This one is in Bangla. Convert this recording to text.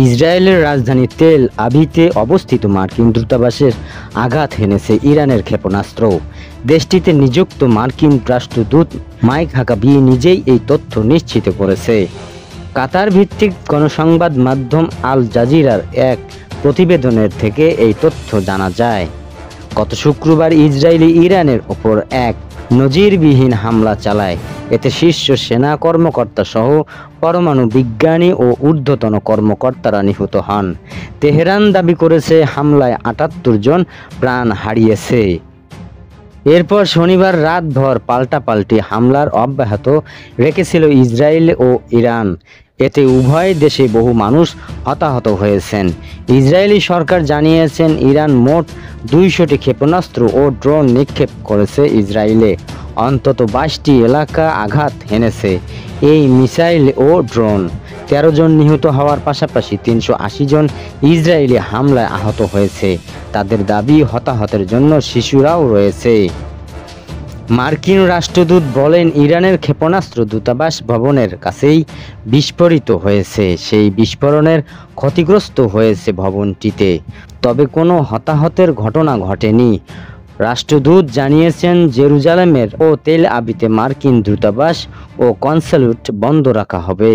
ইসরায়েলের রাজধানী তেল আভিভে অবস্থিত মার্কিন দূতাবাসের আঘাত হেনেছে ইরানের ক্ষেপণাস্ত্র। দেশটিতে নিযুক্ত মার্কিন রাষ্ট্রদূত মাইক হাকাবি নিজেই এই তথ্য নিশ্চিত করেছে। কাতার ভিত্তিক গণসংবাদ মাধ্যম আল জাজিরার এক প্রতিবেদনের থেকে এই তথ্য জানা যায়। গত শুক্রবার ইসরায়েলি ইরানের ওপর এক নজিরবিহীন হামলা চালায়। এতে শীর্ষ সেনা কর্মকর্তা সহ পরমাণু বিজ্ঞানী ও ঊর্ধ্বতন কর্মকর্তারা নিহত হন। তেহরান দাবি করেছে হামলায় ৭৮ জন প্রাণ হারিয়েছে। এরপর শনিবার রাতভর পাল্টাপাল্টি হামলার অব্যাহত রেখেছিল ইসরায়েল ও ইরান। এতে উভয় দেশে বহু মানুষ হতাহত হয়েছেন। ইসরায়েলি সরকার জানিয়েছেন ইরান মোট ২০০টি ক্ষেপণাস্ত্র ও ড্রোন নিক্ষেপ করেছে। ইসরায়েলে অন্তত ২২টি এলাকা আঘাত হেনেছে এই মিসাইল ও ড্রোন। ১৩ জন নিহত হওয়ার পাশাপাশি ৩৮০ জন ইসরায়েলি হামলায় আহত হয়েছে। তাদের দাবি, হতাহতের জন্য শিশুরাও রয়েছে। মার্কিন রাষ্ট্রদূত বলেন, ইরানের ক্ষেপণাস্ত্র দূতাবাস ভবনের কাছেই বিস্ফোরিত হয়েছে। সেই বিস্ফোরণের ক্ষতিগ্রস্ত হয়েছে ভবনটিতে, তবে কোনো হতাহতের ঘটনা ঘটেনি। রাষ্ট্রদূত জানিয়েছেন, জেরুজালেমের ও তেল আভিভে মার্কিন দূতাবাস ও কনস্যুলেট বন্ধ রাখা হবে।